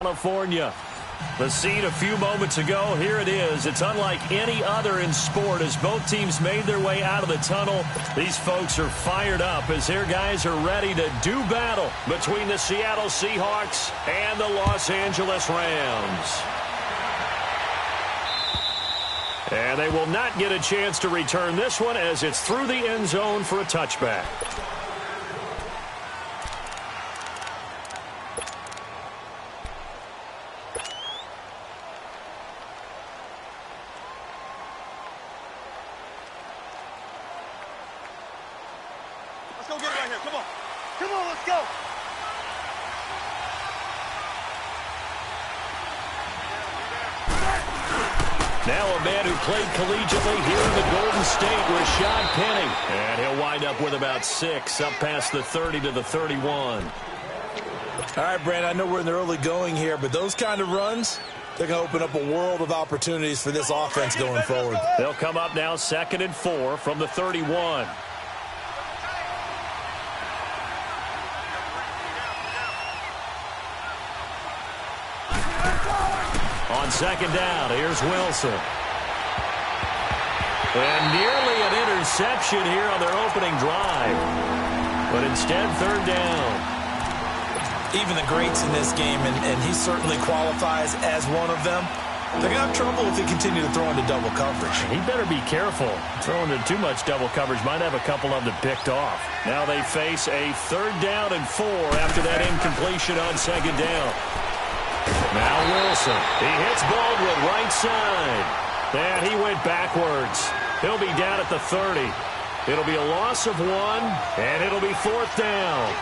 California. The scene a few moments ago, here it is. It's unlike any other in sport as both teams made their way out of the tunnel. These folks are fired up as their guys are ready to do battle between the Seattle Seahawks and the Los Angeles Rams. And they will not get a chance to return this one as it's through the end zone for a touchback. Let's go get it right here. Come on. Come on, let's go. Now a man who played collegiately here in the Golden State, Rashad Penny. And he'll wind up with about 6, up past the 30 to the 31. All right, Brandon, I know we're in the early going here, but those kind of runs, they're going to open up a world of opportunities for this offense going forward. They'll come up now 2nd and 4 from the 31. On 2nd down, here's Wilson. And nearly an interception here on their opening drive. But instead, 3rd down. Even the greats in this game, and he certainly qualifies as one of them, they're going to have trouble if they continue to throw into double coverage. He better be careful. Throwing into too much double coverage might have a couple of them picked off. Now they face a 3rd down and 4 after that incompletion on 2nd down. Now Wilson. He hits Baldwin right side. And he went backwards. He'll be down at the 30. It'll be a loss of 1, and it'll be 4th down.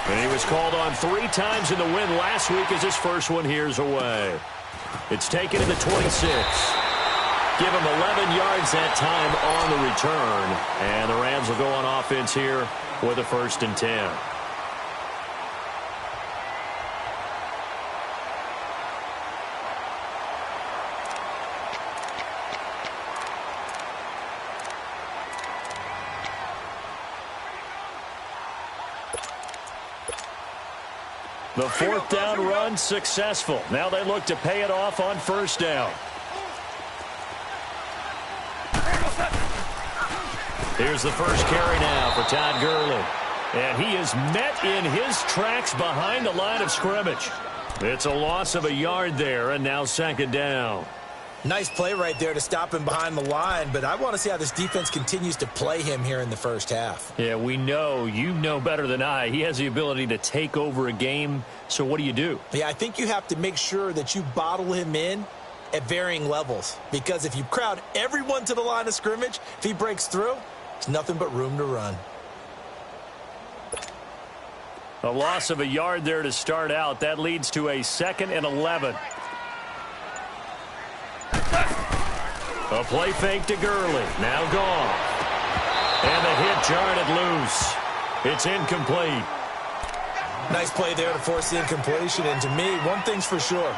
And he was called on 3 times in the win last week as his first one here's away. It's taken in the 26. Give him 11 yards that time on the return. And the Rams will go on offense here with a 1st and 10. The 4th down run successful. Now they look to pay it off on 1st down. Here's the first carry now for Todd Gurley. And he is met in his tracks behind the line of scrimmage. It's a loss of a yard there, and now 2nd down. Nice play right there to stop him behind the line, but I want to see how this defense continues to play him here in the first half. Yeah, we know. You know better than I. He has the ability to take over a game, so what do you do? Yeah, I think you have to make sure that you bottle him in at varying levels, because if you crowd everyone to the line of scrimmage, if he breaks through, there's nothing but room to run. A loss of a yard there to start out. That leads to a 2nd and 11. A play fake to Gurley. Now gone. And the hit jarred it loose. It's incomplete. Nice play there to force the incompletion. And to me, one thing's for sure.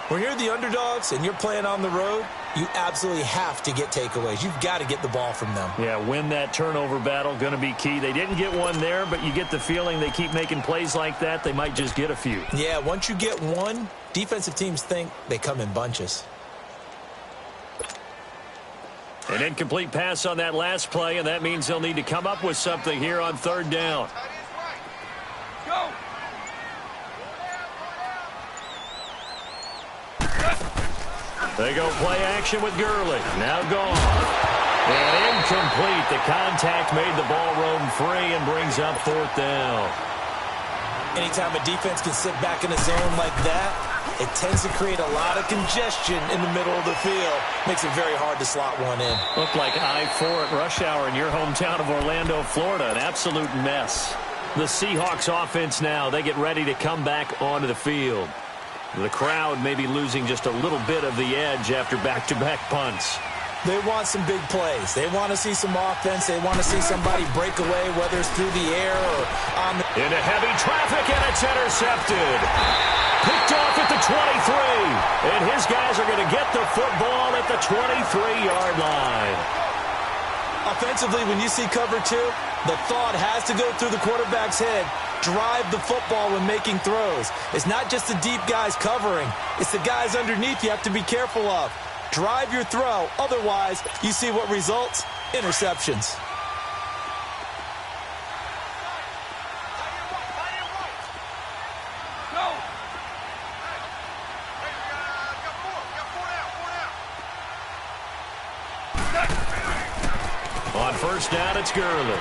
When you're the underdogs and you're playing on the road, you absolutely have to get takeaways. You've got to get the ball from them. Yeah, win that turnover battle, going to be key. They didn't get one there, but you get the feeling they keep making plays like that, they might just get a few. Yeah, once you get one, defensive teams think they come in bunches. An incomplete pass on that last play, and that means they'll need to come up with something here on 3rd down. Go. They go play action with Gurley. Now gone. And incomplete. The contact made the ball roam free and brings up 4th down. Anytime a defense can sit back in a zone like that, it tends to create a lot of congestion in the middle of the field. Makes it very hard to slot one in. Looked like I-4 at rush hour in your hometown of Orlando, Florida. An absolute mess. The Seahawks offense now, they get ready to come back onto the field. The crowd may be losing just a little bit of the edge after back-to-back punts. They want some big plays. They want to see some offense. They want to see somebody break away, whether it's through the air or on the... Into heavy traffic, and it's intercepted. Picked off at the 23. And his guys are going to get the football at the 23-yard line. Offensively, when you see cover two, the thought has to go through the quarterback's head. Drive the football when making throws. It's not just the deep guys covering. It's the guys underneath you have to be careful of. Drive your throw. Otherwise, you see what results? Interceptions. On first down, it's Gurley.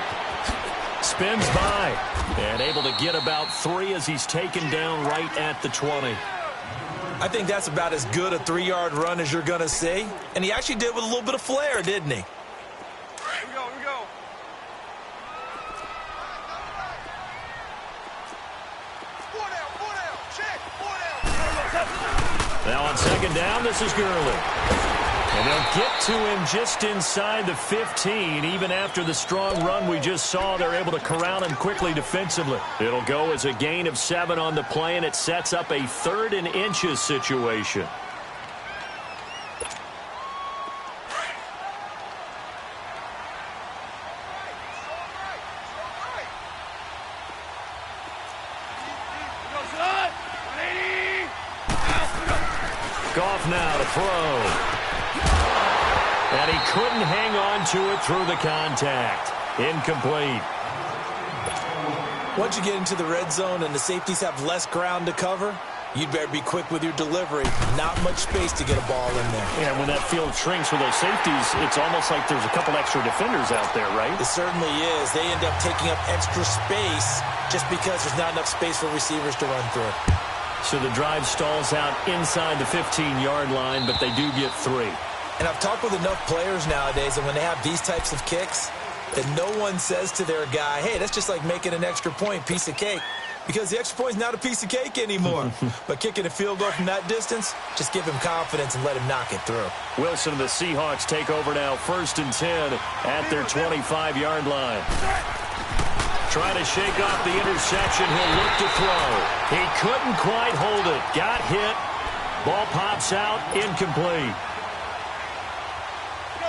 Spins by and able to get about 3 as he's taken down right at the 20. I think that's about as good a 3-yard run as you're going to see. And he actually did with a little bit of flair, didn't he? Here we go, here we go. Four down, check, 4 down. Now on second down, this is Gurley. And they'll get to him just inside the 15. Even after the strong run we just saw, they're able to corral him quickly defensively. It'll go as a gain of 7 on the play, and it sets up a 3rd and inches situation. Goff now to throw. And he couldn't hang on to it through the contact. Incomplete. Once you get into the red zone and the safeties have less ground to cover, you'd better be quick with your delivery. Not much space to get a ball in there. Yeah, when that field shrinks with those safeties, it's almost like there's a couple extra defenders out there, right? It certainly is. They end up taking up extra space just because there's not enough space for receivers to run through. So the drive stalls out inside the 15-yard line, but they do get 3. And I've talked with enough players nowadays, and when they have these types of kicks, that no one says to their guy, hey, that's just like making an extra point, piece of cake. Because the extra point is not a piece of cake anymore. But kicking a field goal from that distance, just give him confidence and let him knock it through. Wilson and the Seahawks take over now, 1st and 10 at their 25-yard line. Trying to shake off the interception. He'll look to throw. He couldn't quite hold it. Got hit. Ball pops out. Incomplete.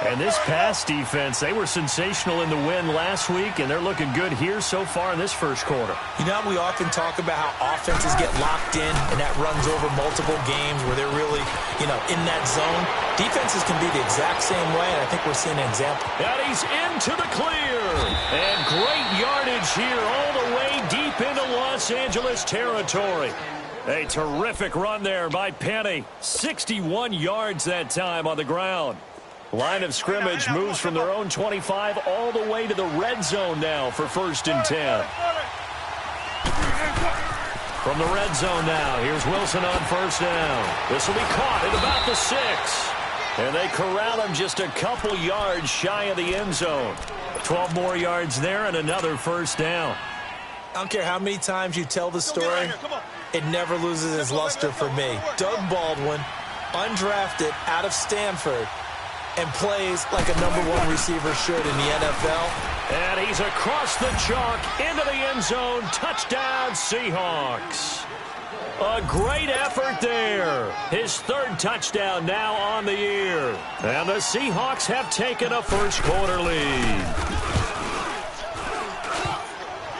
And this pass defense, they were sensational in the win last week, and they're looking good here so far in this first quarter. You know, we often talk about how offenses get locked in, and that runs over multiple games where they're really, in that zone. Defenses can be the exact same way, and I think we're seeing an example. And he's into the clear. And great yardage here all the way deep into Los Angeles territory. A terrific run there by Penny. 61 yards that time on the ground. Line of scrimmage moves from their own 25 all the way to the red zone now for 1st and 10. From the red zone now, here's Wilson on first down. This will be caught at about the 6. And they corral him just a couple yards shy of the end zone. 12 more yards there and another first down. I don't care how many times you tell the story, it never loses its luster for me. Doug Baldwin, undrafted out of Stanford, and plays like a #1 receiver should in the NFL. And he's across the chalk into the end zone. Touchdown, Seahawks. A great effort there. His 3rd touchdown now on the year. And the Seahawks have taken a first quarter lead.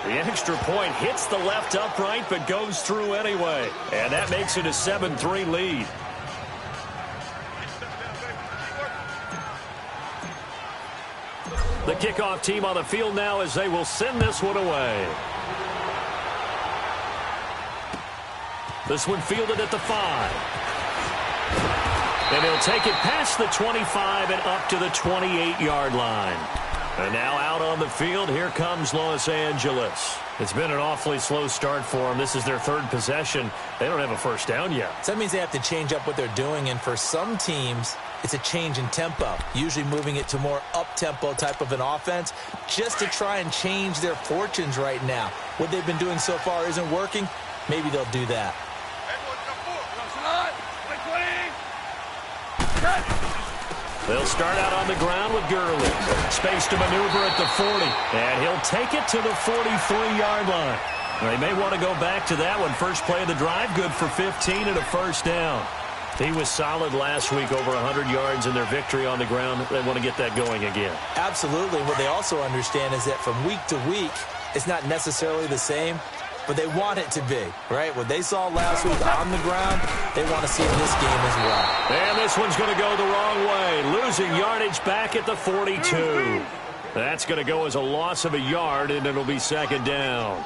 The extra point hits the left upright but goes through anyway. And that makes it a 7-3 lead. The kickoff team on the field now as they will send this one away. This one fielded at the 5. And he'll take it past the 25 and up to the 28-yard line. And now out on the field, here comes Los Angeles. It's been an awfully slow start for them. This is their 3rd possession. They don't have a first down yet. So that means they have to change up what they're doing, and for some teams, it's a change in tempo, usually moving it to more up-tempo type of an offense just to try and change their fortunes right now. What they've been doing so far isn't working. Maybe they'll do that. They'll start out on the ground with Gurley. Space to maneuver at the 40. And he'll take it to the 43-yard line. They may want to go back to that one. First play of the drive, good for 15 and a first down. He was solid last week, over 100 yards in their victory on the ground. They want to get that going again. Absolutely. What they also understand is that from week to week, it's not necessarily the same, but they want it to be, right? What they saw last week on the ground, they want to see in this game as well. And this one's going to go the wrong way, losing yardage back at the 42. That's going to go as a loss of a yard, and it'll be second down.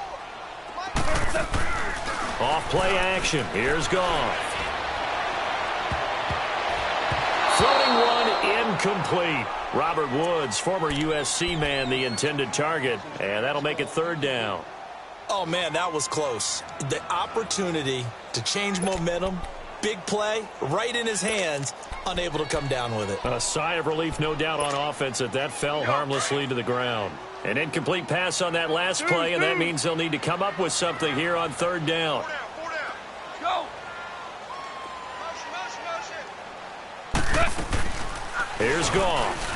Off play action. Here's Goff. Floating one incomplete. Robert Woods, former USC man, the intended target. And that'll make it third down. Oh, man, that was close. The opportunity to change momentum, big play, right in his hands, unable to come down with it. A sigh of relief, no doubt, on offense that fell harmlessly to the ground. An incomplete pass on that last play, and that means they'll need to come up with something here on third down. Go. Here's Goff.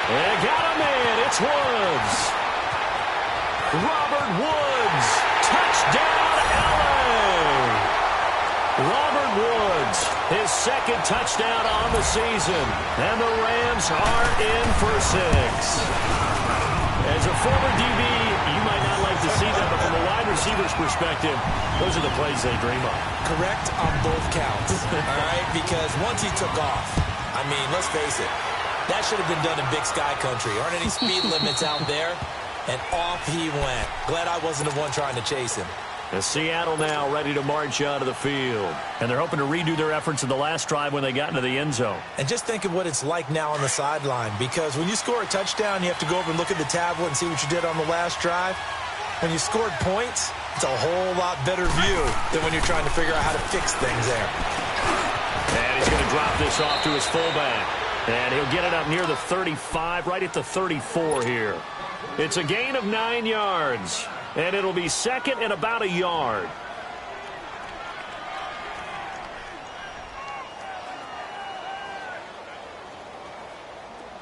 They got a man. It's Woods. Robert Woods. Touchdown, LA. Robert Woods, his second touchdown on the season. And the Rams are in for 6. As a former DB, you might not like to see that, but from a wide receiver's perspective, those are the plays they dream of. Correct on both counts, all right? Because once he took off, I mean, let's face it, that should have been done in Big Sky Country. Aren't any speed limits out there? And off he went. Glad I wasn't the one trying to chase him. And Seattle now ready to march out of the field. And they're hoping to redo their efforts in the last drive when they got into the end zone. And just think of what it's like now on the sideline. Because when you score a touchdown, you have to go over and look at the tablet and see what you did on the last drive. When you scored points, it's a whole lot better view than when you're trying to figure out how to fix things there. And he's going to drop this off to his fullback. And he'll get it up near the 35, right at the 34 here. It's a gain of 9 yards. And it'll be second and about a yard.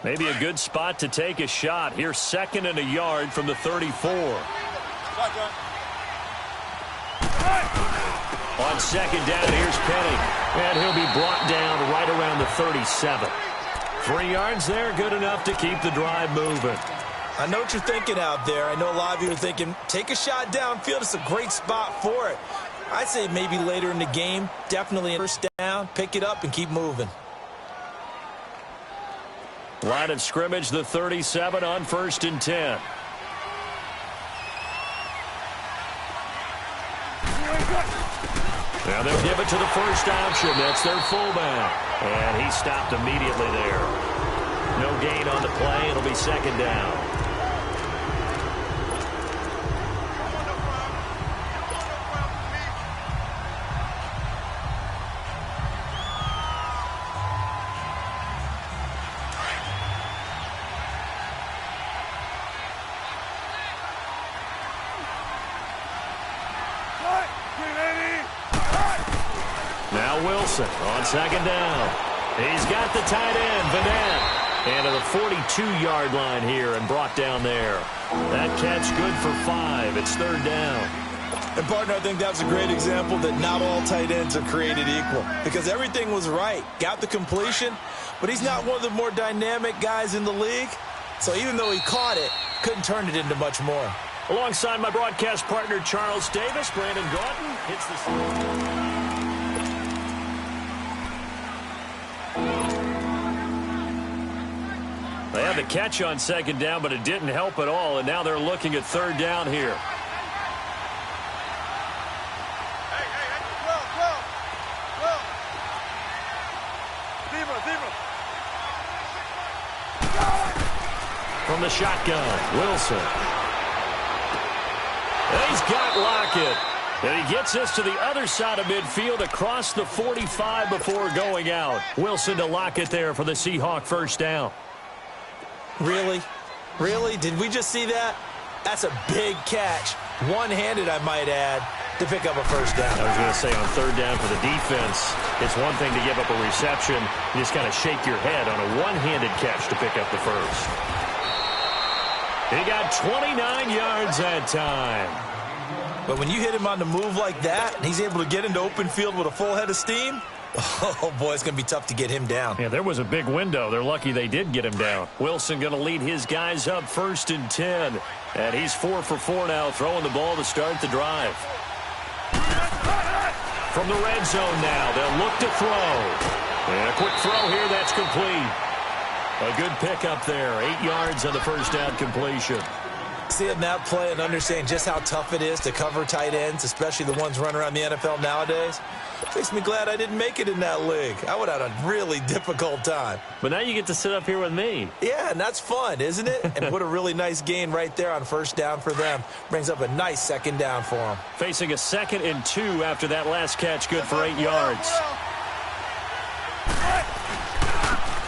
Maybe a good spot to take a shot. Here's second and a yard from the 34. On second down, here's Penny. And he'll be brought down right around the 37. 3 yards there, good enough to keep the drive moving. I know what you're thinking out there. I know a lot of you are thinking, take a shot downfield. It's a great spot for it. I'd say maybe later in the game, definitely first down, pick it up and keep moving. Line of scrimmage, the 37 on 1st and 10. Now they'll give it to the first option. That's their fullback. And he stopped immediately there. No gain on the play. It'll be second down. Now Wilson on second down. He's got the tight end, Vanette. And to the 42-yard line here and brought down there. That catch good for 5. It's third down. And, partner, I think that's a great example that not all tight ends are created equal. Because everything was right. Got the completion, but he's not one of the more dynamic guys in the league. So even though he caught it, couldn't turn it into much more. Alongside my broadcast partner, Charles Davis, Brandon Gaudin hits the... They had the catch on second down, but it didn't help at all, and now they're looking at third down here. From the shotgun, Wilson. And he's got Lockett. And he gets us to the other side of midfield across the 45 before going out. Wilson to Lockett there for the Seahawk first down. Really? Really? Did we just see that? That's a big catch. One-handed, I might add, to pick up a first down. I was going to say on third down for the defense, it's one thing to give up a reception. You just kind of shake your head on a one-handed catch to pick up the first. He got 29 yards that time. But when you hit him on the move like that, and he's able to get into open field with a full head of steam, oh, boy, it's going to be tough to get him down. Yeah, there was a big window. They're lucky they did get him down. Wilson going to lead his guys up 1st and 10. And he's 4 for 4 now, throwing the ball to start the drive. From the red zone now, they'll look to throw. And a quick throw here, that's complete. A good pickup there, 8 yards on the first down completion. Seeing that play and understanding just how tough it is to cover tight ends, especially the ones running around the NFL nowadays, makes me glad I didn't make it in that league. I would have had a really difficult time. But now you get to sit up here with me. Yeah, and that's fun, isn't it? And what a really nice gain right there on first down for them. Brings up a nice second down for them. Facing a 2nd and 2 after that last catch, good for 8 yards.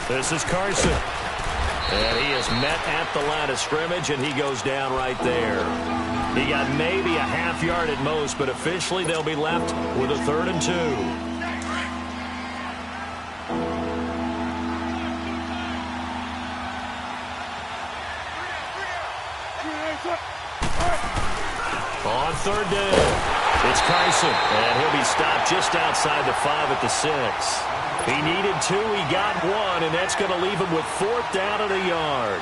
This is Carson. And he is met at the line of scrimmage, and he goes down right there. He got maybe a half yard at most, but officially they'll be left with a 3rd and 2. On 3rd down, it's Carson, and he'll be stopped just outside the 5 at the 6. He needed 2, he got 1, and that's going to leave him with 4th down and a yard.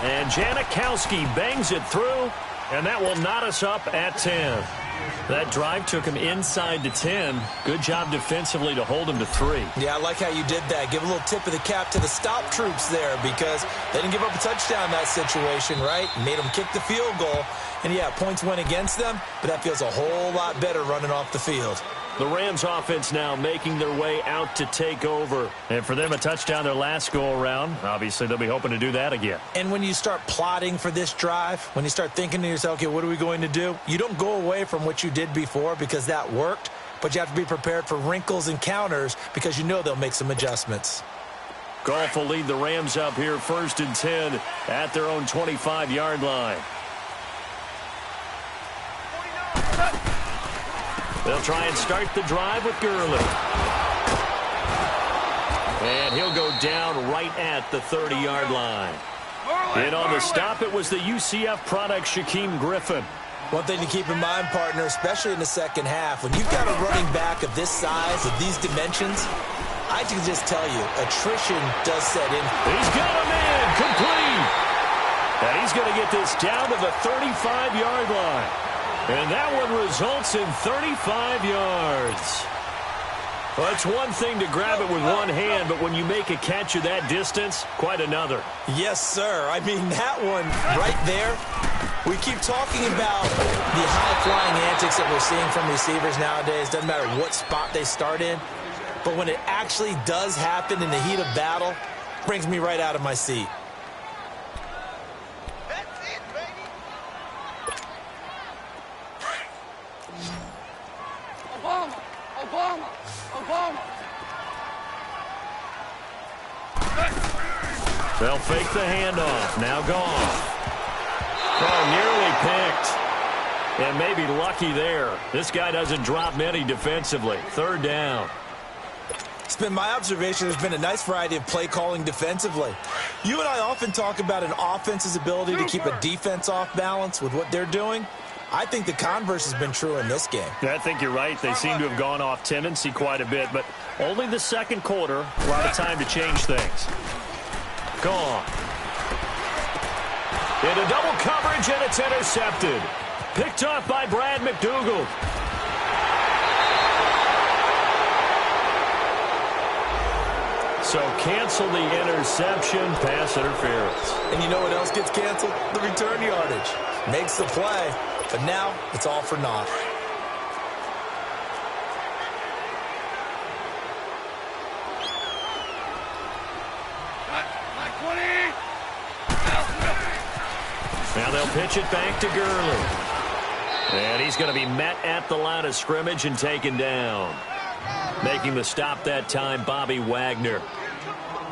And Janikowski bangs it through, and that will knot us up at 10. That drive took him inside to 10. Good job defensively to hold him to 3. Yeah, I like how you did that. Give a little tip of the cap to the stop troops there because they didn't give up a touchdown in that situation, right? Made them kick the field goal. And, yeah, points went against them, but that feels a whole lot better running off the field. The Rams offense now making their way out to take over. And for them, a touchdown their last go-around. Obviously, they'll be hoping to do that again. And when you start plotting for this drive, when you start thinking to yourself, okay, what are we going to do? You don't go away from what you did before because that worked, but you have to be prepared for wrinkles and counters because you know they'll make some adjustments. Goff will lead the Rams up here 1st and 10 at their own 25-yard line. They'll try and start the drive with Gurley. And he'll go down right at the 30-yard line. And on the stop, it was the UCF product, Shaquem Griffin. One thing to keep in mind, partner, especially in the second half, when you've got a running back of this size, of these dimensions, I can just tell you, attrition does set in. He's got him in, complete. And he's going to get this down to the 35-yard line. And that one results in 35 yards. Well, it's one thing to grab it with one hand, but when you make a catch of that distance, quite another. Yes, sir. I mean, that one right there, we keep talking about the high-flying antics that we're seeing from receivers nowadays. Doesn't matter what spot they start in. But when it actually does happen in the heat of battle, it brings me right out of my seat. They'll fake the handoff. Now Goff. Oh, nearly picked. And maybe lucky there. This guy doesn't drop many defensively. 3rd down. It's been my observation there's been a nice variety of play calling defensively. You and I often talk about an offense's ability to keep a defense off balance with what they're doing. I think the converse has been true in this game. Yeah, I think you're right. They seem to have gone off tendency quite a bit, but only the second quarter, a lot of time to change things. Gone. Into double coverage, and it's intercepted. Picked off by Brad McDougald. So cancel the interception, pass interference. And you know what else gets canceled? The return yardage. Makes the play, but now it's all for naught. Now they'll pitch it back to Gurley. And he's going to be met at the line of scrimmage and taken down. Making the stop that time, Bobby Wagner.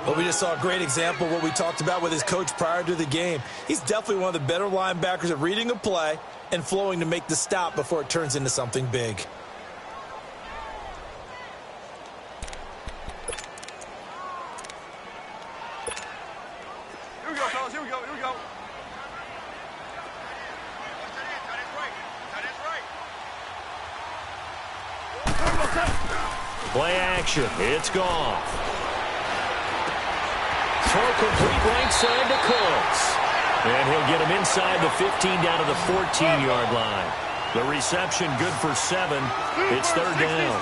Well, we just saw a great example of what we talked about with his coach prior to the game. He's definitely one of the better linebackers at reading a play and flowing to make the stop before it turns into something big. Play action. It's Goff. Throw complete right side to Cooks. And he'll get him inside the 15 down to the 14-yard line. The reception good for 7. It's third down.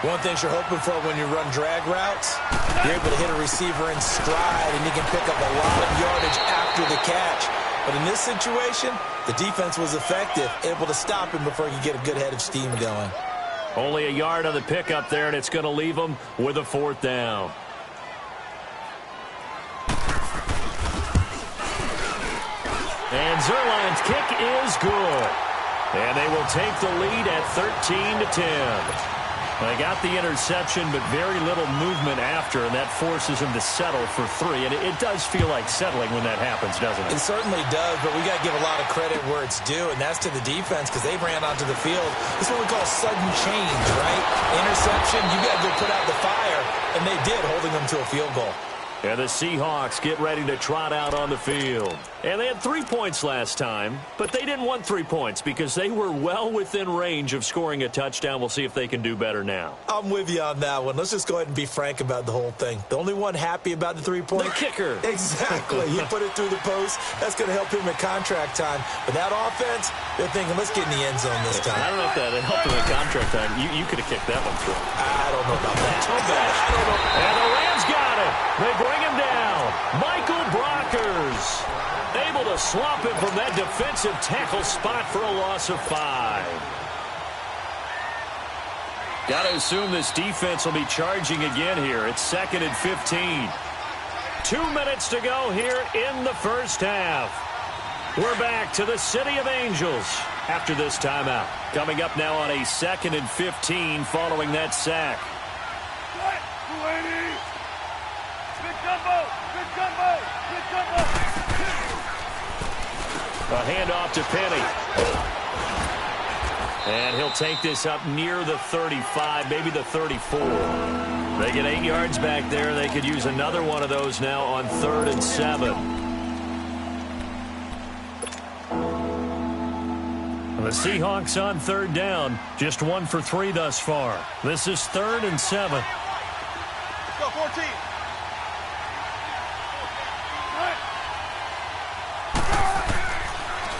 One thing you're hoping for when you run drag routes, you're able to hit a receiver in stride, and you can pick up a lot of yardage after the catch. But in this situation, the defense was effective, able to stop him before he could get a good head of steam going. Only a yard on the pickup there, and it's going to leave them with a 4th down. And Zerline's kick is good. And they will take the lead at 13-10. They got the interception, but very little movement after, and that forces them to settle for 3. And it does feel like settling when that happens, doesn't it? It certainly does, but we got to give a lot of credit where it's due, and that's to the defense because they ran onto the field. This is what we call sudden change, right? Interception, you got to go put out the fire, and they did, holding them to a field goal. And the Seahawks get ready to trot out on the field. And they had 3 points last time, but they didn't want 3 points because they were well within range of scoring a touchdown. We'll see if they can do better now. I'm with you on that one. Let's just go ahead and be frank about the whole thing. The only one happy about the 3-point? The kicker. Exactly. He put it through the post. That's going to help him at contract time. But that offense, they're thinking, let's get in the end zone this time. I don't know if that helped him at contract time. You could have kicked that one through. I don't know about that. Too bad. I don't know. And the Rams got it. They bring him down. Michael Brockers able to swap him from that defensive tackle spot for a loss of 5. Got to assume this defense will be charging again here. It's 2nd and 15. 2 minutes to go here in the first half. We're back to the City of Angels after this timeout. Coming up now on a 2nd and 15 following that sack. A handoff to Penny. And he'll take this up near the 35, maybe the 34. They get 8 yards back there. They could use another one of those now on 3rd and 7. The Seahawks on 3rd down. Just 1 for 3 thus far. This is 3rd and 7. Let's go, 14.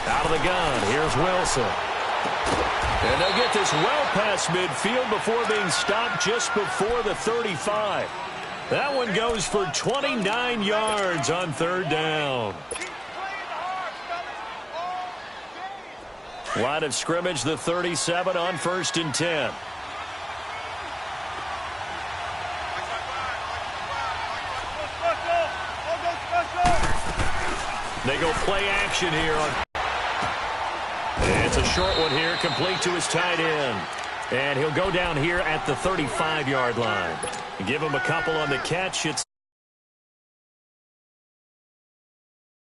Out of the gun, here's Wilson. And they'll get this well past midfield before being stopped just before the 35. That one goes for 29 yards on 3rd down. Line of scrimmage, the 37 on 1st and 10. They go play action here on. It's a short one here, complete to his tight end. And he'll go down here at the 35-yard line. Give him a couple on the catch. It's